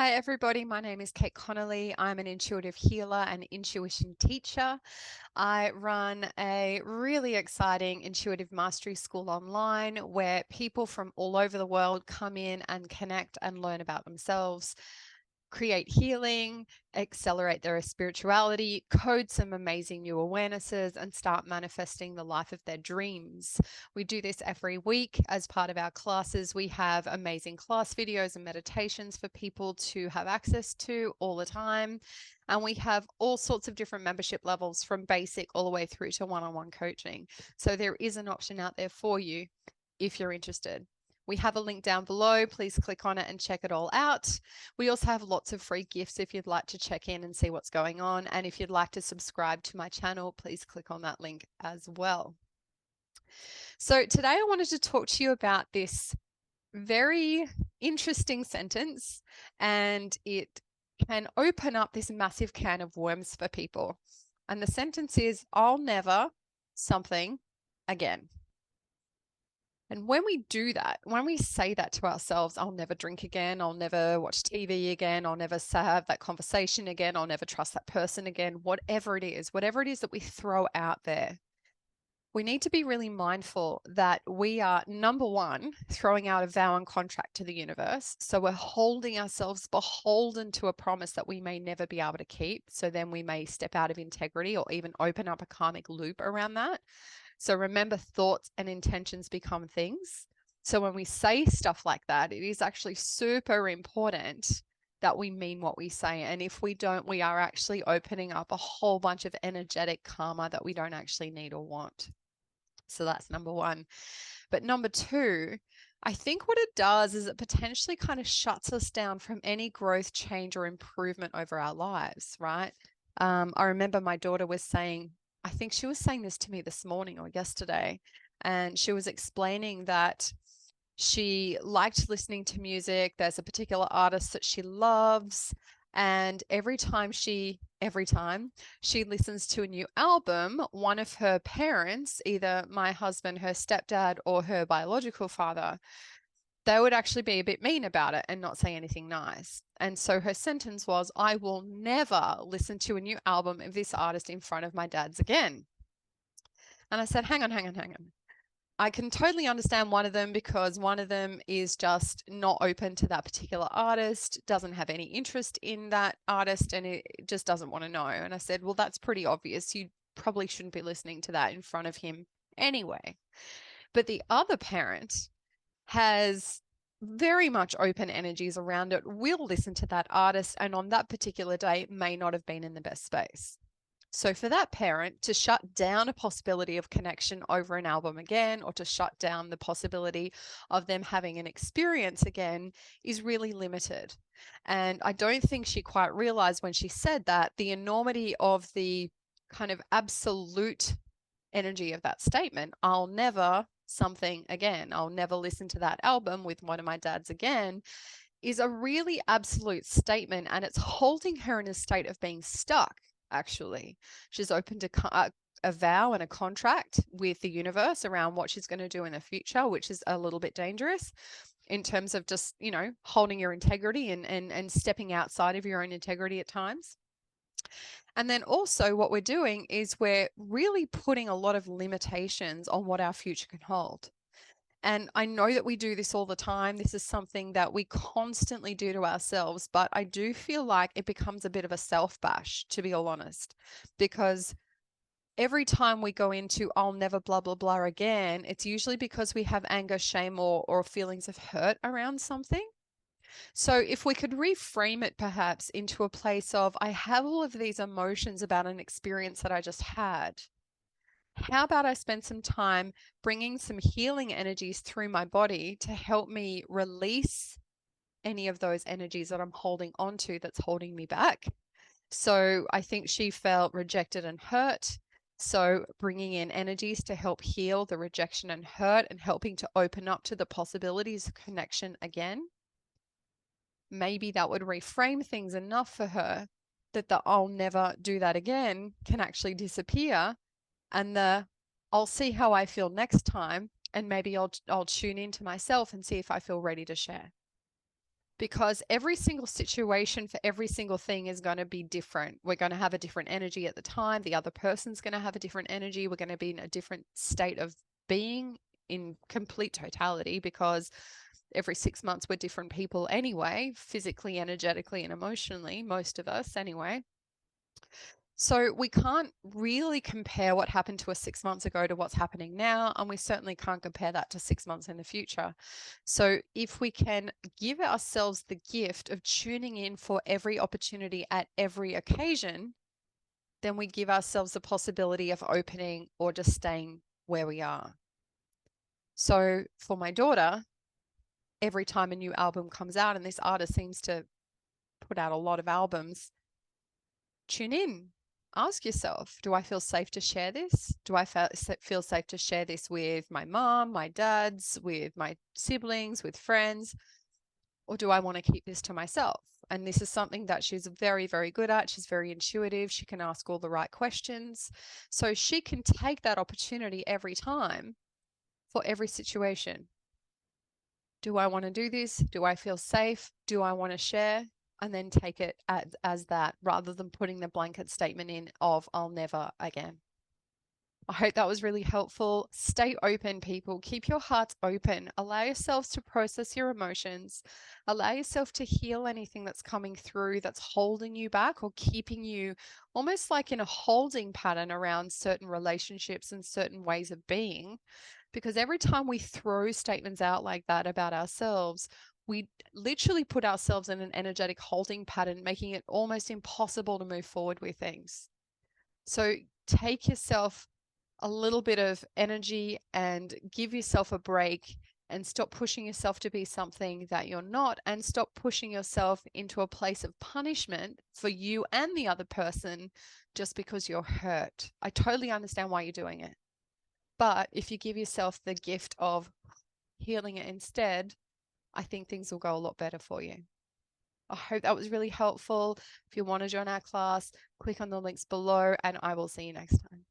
Hi, everybody. My name is Kate Connolly. I'm an intuitive healer and intuition teacher. I run a really exciting intuitive mastery school online where people from all over the world come in and connect and learn about themselves, create healing, accelerate their spirituality, code some amazing new awarenesses, and start manifesting the life of their dreams. We do this every week as part of our classes. We have amazing class videos and meditations for people to have access to all the time. And we have all sorts of different membership levels from basic all the way through to one-on-one coaching. So there is an option out there for you if you're interested. We have a link down below. Please click on it and check it all out. We also have lots of free gifts if you'd like to check in and see what's going on. And if you'd like to subscribe to my channel, please click on that link as well. So today I wanted to talk to you about this very interesting sentence, and it can open up this massive can of worms for people. And the sentence is, I'll never something again. And when we do that, when we say that to ourselves, I'll never drink again, I'll never watch TV again, I'll never have that conversation again, I'll never trust that person again, whatever it is that we throw out there, we need to be really mindful that we are, number one, throwing out a vow and contract to the universe. So we're holding ourselves beholden to a promise that we may never be able to keep. So then we may step out of integrity or even open up a karmic loop around that. So remember, thoughts and intentions become things. So when we say stuff like that, it is actually super important that we mean what we say. And if we don't, we are actually opening up a whole bunch of energetic karma that we don't actually need or want. So that's number one. But number two, I think what it does is it potentially kind of shuts us down from any growth, change, or improvement over our lives, right? I remember my daughter was saying, I think she was saying this to me this morning or yesterday, and she was explaining that she liked listening to music. There's a particular artist that she loves, and every time she listens to a new album, one of her parents, either my husband, her stepdad, or her biological father, they would actually be a bit mean about it and not say anything nice. And so her sentence was, I will never listen to a new album of this artist in front of my dad's again. And I said, hang on. I can totally understand one of them because one of them is just not open to that particular artist, doesn't have any interest in that artist, and it just doesn't want to know. And I said, well, that's pretty obvious. You probably shouldn't be listening to that in front of him anyway. But the other parent has very much open energies around it, will listen to that artist, and on that particular day may not have been in the best space. So for that parent to shut down a possibility of connection over an album again, or to shut down the possibility of them having an experience again, is really limited. And I don't think she quite realized when she said that the enormity of the kind of absolute energy of that statement. I'll never something again. I'll never listen to that album with one of my dads again, is a really absolute statement, and it's holding her in a state of being stuck. Actually, she's open to a vow and a contract with the universe around what she's going to do in the future, which is a little bit dangerous in terms of just, holding your integrity and stepping outside of your own integrity at times. And then also what we're doing is we're really putting a lot of limitations on what our future can hold. And I know that we do this all the time. This is something that we constantly do to ourselves, but I do feel like it becomes a bit of a self bash, to be all honest, because every time we go into, I'll never blah, blah, blah again, it's usually because we have anger, shame, or feelings of hurt around something. So if we could reframe it perhaps into a place of, I have all of these emotions about an experience that I just had. How about I spend some time bringing some healing energies through my body to help me release any of those energies that I'm holding onto that's holding me back? So I think she felt rejected and hurt. So bringing in energies to help heal the rejection and hurt and helping to open up to the possibilities of connection again. Maybe that would reframe things enough for her that the I'll never do that again can actually disappear, and the I'll see how I feel next time, and maybe I'll tune into myself and see if I feel ready to share. because every single situation for every single thing is going to be different. We're going to have a different energy at the time. The other person's going to have a different energy. We're going to be in a different state of being in complete totality, because every 6 months we're different people anyway, physically, energetically, and emotionally, most of us anyway. So we can't really compare what happened to us 6 months ago to what's happening now, and we certainly can't compare that to 6 months in the future. So if we can give ourselves the gift of tuning in for every opportunity at every occasion, then we give ourselves the possibility of opening or just staying where we are. So for my daughter, every time a new album comes out, and this artist seems to put out a lot of albums, tune in. Ask yourself, do I feel safe to share this? Do I feel safe to share this with my mom, my dads, with my siblings, with friends? Or do I want to keep this to myself? And this is something that she's very, very good at. She's very intuitive. She can ask all the right questions. So she can take that opportunity every time for every situation. Do I want to do this? Do I feel safe? Do I want to share? And then take it as that, rather than putting the blanket statement in of I'll never again. I hope that was really helpful. Stay open, people. Keep your hearts open. Allow yourselves to process your emotions. Allow yourself to heal anything that's coming through that's holding you back or keeping you almost like in a holding pattern around certain relationships and certain ways of being. Because every time we throw statements out like that about ourselves, we literally put ourselves in an energetic holding pattern, making it almost impossible to move forward with things. So take yourself a little bit of energy and give yourself a break, and stop pushing yourself to be something that you're not, and stop pushing yourself into a place of punishment for you and the other person just because you're hurt. I totally understand why you're doing it. But if you give yourself the gift of healing it instead, I think things will go a lot better for you. I hope that was really helpful. If you want to join our class, click on the links below, and I will see you next time.